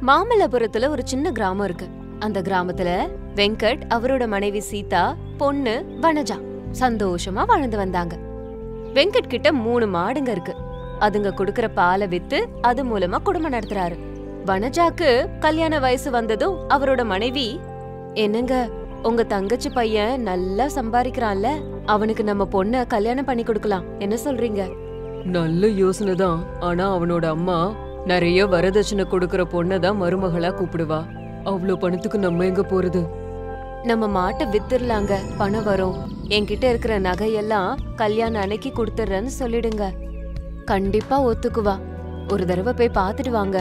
மாமல்லபுரத்துல ஒரு சின்ன கிராமம் இருக்கு. அந்த கிராமத்துல வெங்கட், அவரோட மனைவி சீதா, பொண்ணு வனஜா சந்தோஷமா வாழ்ந்து வந்தாங்க. வெங்கட் கிட்ட 3 மாடுங்க இருக்கு. அதுங்க குடுக்கற பாலை வித்து அது மூலமா குடும்பம் நடத்துறாரு. வனஜாக்கு கல்யாண வயசு வந்ததும் அவரோட மனைவி, என்னங்க உங்க தங்கச்சி பையன் நல்லா சம்பாதிக்கிறான்ல, அவனுக்கு நம்ம பொண்ண கல்யாணம் பண்ணி கொடுக்கலாம், என்ன சொல்றீங்க? நல்ல யோசனை தான். ஆனா அவனோட அம்மா நிறைய வரதட்சணை கொடுக்கற பொண்ணதான் மருமகளா கூப்பிடுவா. அவ்வளவு பணத்துக்கு நம்ம எங்க போறது? நம்ம மாட்டை வித்துடலாங்க, பணம் வரும். என்கிட்ட இருக்கிற நகையெல்லாம் கல்யாண அன்னைக்கு கொடுத்துறேன்னு சொல்லிடுங்க. கண்டிப்பா ஒத்துக்குவா. ஒரு தடவை போய் பாத்துட்டு வாங்க.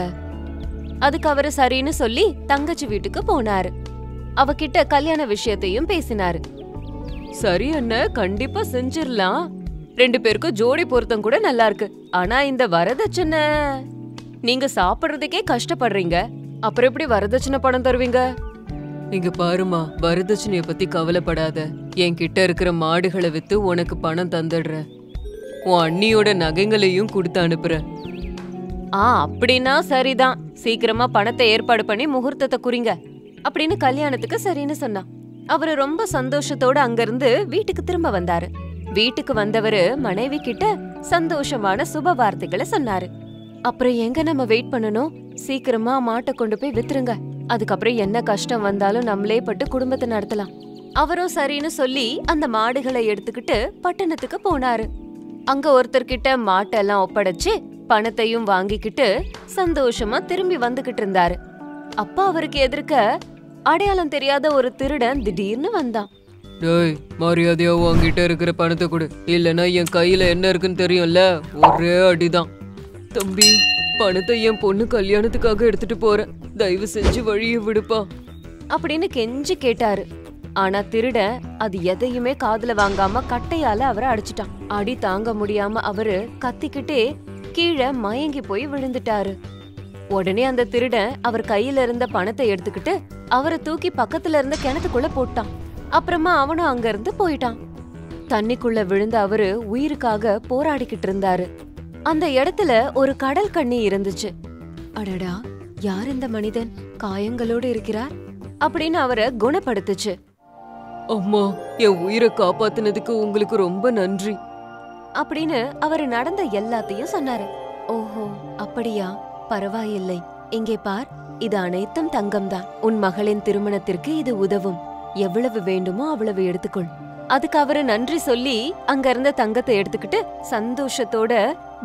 அதுக்கு அவரு சரின்னு சொல்லி தங்கச்சி வீட்டுக்கு போனாரு. அவகிட்ட கல்யாண விஷயத்தையும் பேசினாரு. சரி அண்ணன், கண்டிப்பா செஞ்சிரலாம். 2 பேருக்கும் ஜோடி பொருத்தம் கூட நல்லா இருக்கு. ஆனா இந்த வரதட்சணை, நீங்க சாப்பிடுறதுக்கே கஷ்டப்படுறீங்க, அப்புறம் எப்படி வரதட்சணை பணம் தருவீங்க? இங்க பாருமா, வரதட்சணைய பத்தி கவலைப்படாத. என்கிட்ட இருக்கிற மாடுகளை வித்து உனக்கு பணம் தந்துடுற. உன் அண்ணியோட நகைங்களையும் கொடுத்து அனுப்புற. அப்படின்னா சரிதான். சீக்கிரமா பணத்தை ஏற்பாடு பண்ணி முகூர்த்தத்தை குறிங்க அப்படின்னு கல்யாணத்துக்கு சரின்னு சொன்னா. அவரு ரொம்ப சந்தோஷத்தோட அங்கிருந்து வீட்டுக்கு திரும்ப வந்தாரு. வீட்டுக்கு வந்தவரு மனைவி கிட்ட சந்தோஷமான சுப வார்த்தைகளை சொன்னாரு. அப்புறம் எங்க நம்ம வெயிட் பண்ணணும்? சீக்கிரமா மாட்டை கொண்டு போய் வித்துருங்க. அதுக்கப்புறம் என்ன கஷ்டம் வந்தாலும் நம்மளே பட்டு குடும்பத்தை நடத்தலாம். அவரும் சரின்னு சொல்லி அந்த மாடுகளை எடுத்துக்கிட்டு பட்டணத்துக்கு போனாரு. அங்க ஒருத்தர்கிட்ட மாட்டெல்லாம் ஒப்படைச்சு பணத்தையும் வாங்கிக்கிட்டு சந்தோஷமா திரும்பி வந்துகிட்டு இருந்தாரு. அப்ப அவருக்கு எதிர்க்க அடையாளம் தெரியாத ஒரு திருடன் திடீர்னு வந்தான். டேய், மரியாதையா உன்கிட்ட இருக்கிற பணத்தை கொடு, இல்லனா என் கையில என்ன இருக்குன்னு தெரியும்ல. ஒரே அடிதான். தம்பி, பணத்தை என் பொண்ணு கல்யாணத்துக்காக எடுத்துட்டு போறேன், தயவு செஞ்சு வழிய விடுப்பா அப்படின்னு கெஞ்சி கேட்டாரு. ஆனா திருடன் அது எதையுமே காதுல வாங்காம கட்டையால அவரை அடிச்சிட்டான். அடி தாங்க முடியாம அவரு கத்திக்கிட்டே கீழே மயங்கி போய் விழுந்துட்டாரு. உடனே அந்த திருடன் அவர் கையில இருந்த பணத்தை எடுத்துக்கிட்டு அவரை தூக்கி பக்கத்துல இருந்த கிணத்துக்குள்ள போட்டான். அப்புறமா அவனும் அங்க இருந்து போயிட்டான். தண்ணிக்குள்ள விழுந்த அவரு உயிருக்காக போராடிக்கிட்டு இருந்தாரு. அந்த இடத்துல ஒரு கடல் கண்ணி இருந்துச்சு. அடடா, யார் இந்த மனிதன், காயங்களோடு இருக்கிறார் அப்படின்னு அவரை குணப்படுத்துச்சு. அம்மா, என் உயிரை காப்பாத்தினதுக்கு உங்களுக்கு ரொம்ப நன்றி அப்படின்னு அவரு நடந்த எல்லாத்தையும் சொன்னாரு. ஓஹோ, அப்படியா, பரவாயில்லை. இங்கே பார், இது அனைத்தும் தங்கம்தான். உன் மகளின் திருமணத்திற்கு இது உதவும். எவ்வளவு வேண்டுமோ அவ்வளவு எடுத்துக்கொள். அதுக்கு அவரு நன்றி சொல்லி அங்க இருந்த தங்கத்தை எடுத்துக்கிட்டு சந்தோஷத்தோட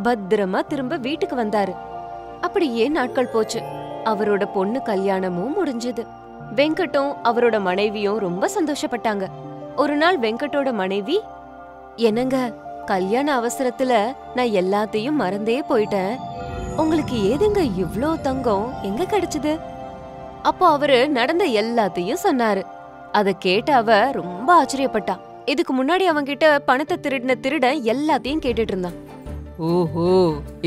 பத்திரமா திரும்ப வீட்டுக்கு வந்தாரு. அப்படியே நாட்கள் போச்சு. அவரோட பொண்ணு கல்யாணமும் முடிஞ்சது. வெங்கட்டும் அவரோட மனைவியும் ரொம்ப சந்தோஷப்பட்டாங்க. ஒரு நாள் வெங்கட்டோட மனைவி, என்னங்க, கல்யாண அவசரத்துல நான் எல்லாத்தையும் மறந்தே போயிட்டேன். உங்களுக்கு ஏதுங்க இவ்ளோ தங்கம் எங்க கிடைச்சது? அப்போ அவரு நடந்த எல்லாத்தையும் சொன்னாரு. அத கேட்ட அவ ரொம்ப ஆச்சரியப்பட்டா. இதுக்கு முன்னாடி அவன்கிட்ட பணத்தை திருடின திருடன் எல்லாத்தையும் கேட்டுட்டு இருந்தான். ஓஹோ,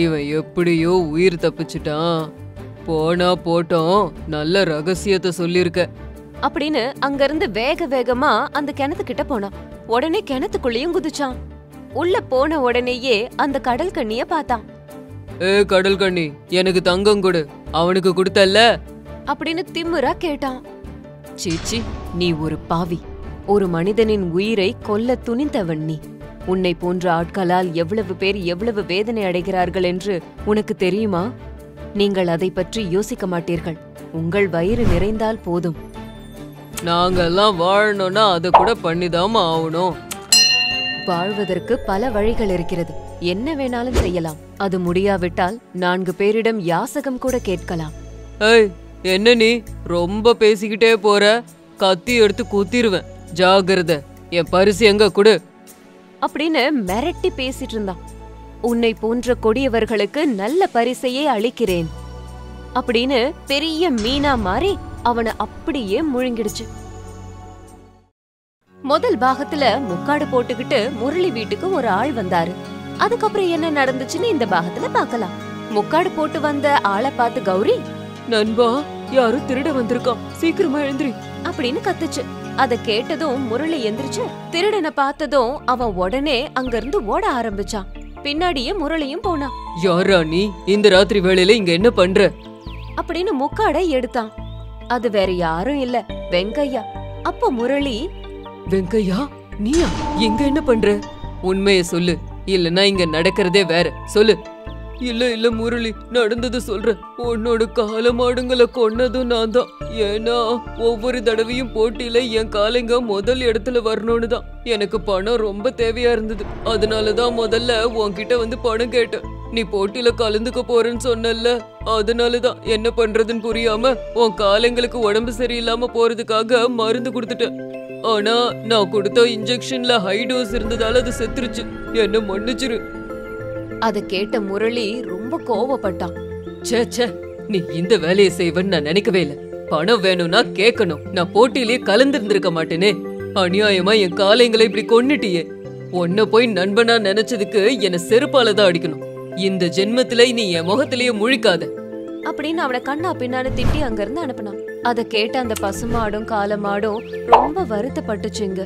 இவன் எப்படியோ உயிர் தப்பிச்சிட்டான். போனா போட்டோம், நல்ல ரகசியத்தை சொல்லிருக்க அப்படின்னு அங்கிருந்து வேக வேகமா அந்த கிணத்துக்கிட்ட போனான். உடனே கிணத்துக்குள்ளேயும் குதிச்சான். உள்ள போன உடனேயே அந்த கடல் கண்ணிய பார்த்தான். கடல் கண்ணி, எனக்கு தங்கம் கொடு, அவனுக்கு கொடுத்தல்ல அப்படின்னு திமிரா கேட்டான். சீச்சி, நீ ஒரு பாவி. ஒரு மனிதனின் உயிரை கொல்ல துணிந்தவன் நீ. உன்னை போன்ற ஆட்களால் எவ்வளவு பேர் எவ்வளவு வேதனை அடைகிறார்கள் என்று உனக்கு தெரியுமா? நீங்கள் அதை பற்றி யோசிக்க மாட்டீர்கள். உங்கள் வயிறு நிறைந்தால் போதும். நாங்கெல்லாம் வாழணும்னா அதை கூட பண்ணிதாம ஆகணும். வாழ்வதற்கு பல வழிகள் இருக்கிறது. என்ன வேணாலும் செய்யலாம். அது முடியாவிட்டால் 4 பேரிடம் யாசகம் கூட கேட்கலாம். என்ன நீ ரொம்ப பேசிக்கிட்டே போற? கத்தி எடுத்து குத்திருவேன், ஜாகிரதை. என் பரிசு எங்க கொடு அப்படின்னு மிரட்டி பேசிட்டு இருந்தான். உன்னை போன்ற கொடியவர்களுக்கு நல்ல பரிசையே அளிக்கிறேன் அப்படின்னு பெரிய மீனா மாறி அவனை அப்படியே முழுங்கிடுச்சு. முதல் பாகத்துல முக்காடு போட்டுக்கிட்டு முரளி வீட்டுக்கு ஒரு ஆள் வந்தாரு. அதுக்கப்புறம் என்ன நடந்துச்சுன்னு இந்த பாகத்துல பாக்கலாம். முக்காடு போட்டு வந்த ஆளை பார்த்து கௌரி, நண்பா, யாரும் திருட வந்திருக்கான், சீக்கிரமா எழுந்திரி அப்படின்னு கத்துச்சு. அத கேட்டதும் முரளி எந்திரிச்சு திருடனை பார்த்ததும் அவன் உடனே அங்க இருந்து ஓட ஆரம்பிச்சான். பின்னாடியே முரளியும் போனான். யாரா நீ? இந்த ராத்திரி வேளையில இங்க என்ன பண்ற? அப்படின்னு முக்காடை எடுத்தான். அது வேற யாரும் இல்ல, வெங்கையா. அப்போ முரளி, வெங்கையா, நீயா? எங்க என்ன பண்ற? உண்மையை சொல்லு, இல்லனா இங்க நடக்கிறதே வேற. சொல்லு. இல்ல முரளி, நடந்தது சொல்றேன். உன்னோட காலமாடுங்களை கொன்னதும் நான் தான். ஏன்னா ஒவ்வொரு தடவையும் போட்டியில என் காளைங்க முதல் இடத்துல வரணும்னு தான். எனக்கு பணம் ரொம்ப தேவையா இருந்தது. அதனாலதான் முதல்ல உன்கிட்ட வந்து பணம் கேட்டேன். நீ போட்டியில கலந்துக்க போறேன்னு சொன்னல, அதனாலதான் என்ன பண்றதுன்னு புரியாம உன் காளைங்களுக்கு உடம்பு சரியில்லாம போறதுக்காக மருந்து கொடுத்துட்டேன். ஆனா நான் கொடுத்த இன்ஜெக்ஷன்ல ஹை டோஸ் இருந்ததால அது செத்துருச்சு. என்ன மன்னிச்சிரு. அத கேட்ட முரளி ரொம்ப கோவப்பட்டான். ச்சே, நீ இந்த வேலையை செய்வன்னு நான் நினைக்கவே இல்ல. பணம் வேணும்னா கேட்கணும். நான் போட்டியிலேயே கலந்துருந்திருக்க மாட்டேனே. அநியாயமா என் காளைங்களை இப்படி கொன்னுட்டியே. உன்ன போய் நண்பனா நினைச்சதுக்கு என்ன செருப்பால தான் அடிக்கணும். இந்த ஜென்மத்தில நீ என் முகத்திலேயே முழிக்காத அப்படின்னு அவனை கண்ணா பின்னான்னு திட்டி அங்கிருந்து அனுப்பினான். அத கேட்ட அந்த பசுமாடும் காலமாடும் ரொம்ப வருத்தப்பட்டுச்சுங்க.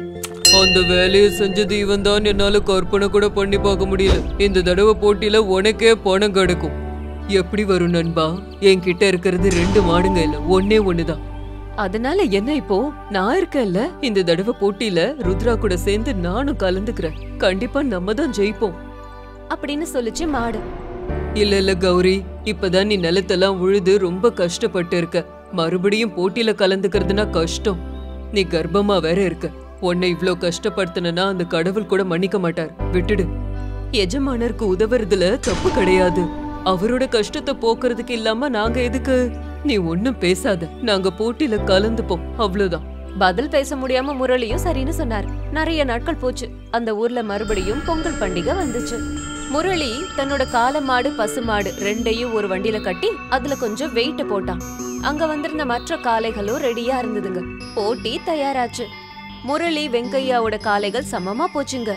அந்த வேலையை செஞ்சது இவன் தான் என்னால கற்பனை கூட பண்ணி பார்க்க முடியல. இந்த தடவை போட்டியில உனக்கே பணம் கிடைக்கும். எப்படி வரும் நண்பா? என்கிட்ட இருக்கிறது 2 மாடுங்க இல்ல, ஒன்னே ஒண்ணுதான். அதனால என்ன இப்போ? நான் இருக்கேன்ல. இந்த தடவை போட்டியில ருத்ரா கூட சேர்ந்து நானும் கலந்துக்கிறேன். கண்டிப்பா நம்ம தான் ஜெயிப்போம் அப்படின்னு சொல்லிச்சு மாடு. இல்ல கௌரி, இப்பதான் நீ நிலத்தெல்லாம் உழுது ரொம்ப கஷ்டப்பட்டு இருக்க. மறுபடியும் போட்டியில கலந்துக்கிறதுனா கஷ்டம். நீ கர்ப்பமா வேற இருக்க. உன்னை இவ்ளோ கஷ்டப்படுத்தினா அந்த கடவுள் கூட மன்னிக்க மாட்டார். விட்டுடு. எஜமானருக்கு உதவுறதுல தப்பு கிடையாது. அவரோட கஷ்டத்தை போக்குறதுக்கு இல்லாம நாங்க எதுக்கு? நீ ஒன்னும் பேசாத, நாங்க போட்டியில கலந்துப்போம், அவ்வளவுதான். பதில் பேச முடியாம முரளியும் சரின்னு சொன்னார். நிறைய நாட்கள் போச்சு. அந்த ஊர்ல மறுபடியும் பொங்கல் பண்டிகை வந்துச்சு. முரளி தன்னோட காளமாடு பசுமாடு 2யும் ஒரு வண்டியில கட்டி அதுல கொஞ்சம் வெயிட்ட போட்டான். அங்க வந்திருந்த மற்ற காளைகளும் ரெடியா இருந்ததுங்க. போட்டி தயாராச்சு. முரளி வெங்கையாவோட காளைகள் சமமா போச்சுங்க.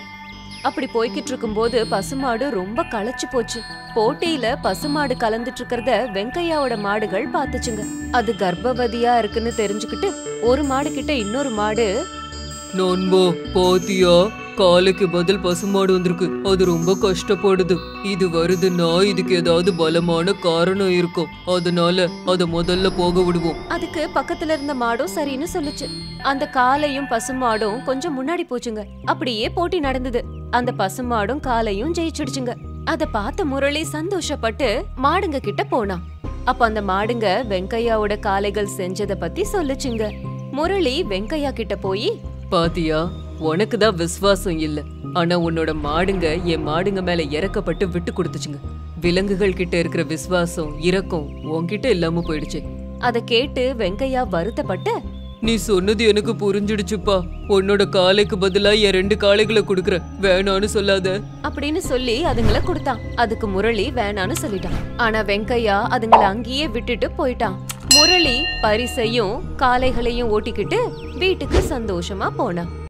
அப்படி போய்கிட்டு இருக்கும் போது பசுமாடு ரொம்ப களைச்சு போச்சு. போட்டியில பசுமாடு கலந்துட்டு இருக்கிறத வெங்கையாவோட மாடுகள் பாத்துச்சுங்க. அது கர்ப்பவதியா இருக்குன்னு தெரிஞ்சுக்கிட்டு ஒரு மாடு கிட்ட இன்னொரு மாடு, நண்பா பாத்தியா, காலைக்கு பதில் பசுமாடு வந்திருக்கு. அது ரொம்ப கஷ்டப்படுது. இது வருதுன்னா இதுக்கு ஏதாவது பலமான காரணம் இருக்கும். அதனால அத முதல்ல போக விடுவோம். அதுக்கு பக்கத்துல இருந்த மாடும் சரின்னு சொல்லுச்சு. அந்த காளையும் பசுமாடும் கொஞ்சம் முன்னாடி போச்சுங்க. அப்படியே போட்டி நடந்தது. அந்த பசுமாடும் காளையும் ஜெயிச்சிடுச்சுங்க. அத பார்த்த முரளி சந்தோஷப்பட்டு மாடுங்க கிட்ட போனான். அப்ப அந்த மாடுங்க வெங்கையாவோட காளைகள் செஞ்சத பத்தி சொல்லுச்சுங்க. முரளி வெங்கையா கிட்ட போய், பாத்தியா, உனக்குதான் விசுவாசம் இல்ல. ஆனா உன்னோட மாடுங்க என் மாடுங்க மேல இறக்கப்பட்டு விட்டு கொடுத்துச்சுங்க. விலங்குகள் கிட்ட இருக்கிற விசுவாசம் இரக்கம் உன்கிட்ட இல்லாம போயிடுச்சு. அத கேட்டு வெங்கையா வருத்தப்பட்டு, நீ சொன்னது எனக்கு புரிஞ்சிடுச்சுப்பா. உன்னோட காளைக்கு பதிலா என் 2 காளைகளை குடுக்கற, வேணான்னு சொல்லாத அப்படின்னு சொல்லி அதுங்களை கொடுத்தான். அதுக்கு முரளி வேணான்னு சொல்லிட்டான். ஆனா வெங்கையா அதுங்களை அங்கேயே விட்டுட்டு போயிட்டான். முரளி பரிசையும் காளைகளையும் ஓட்டிக்கிட்டு வீட்டுக்கு சந்தோஷமா போனான்.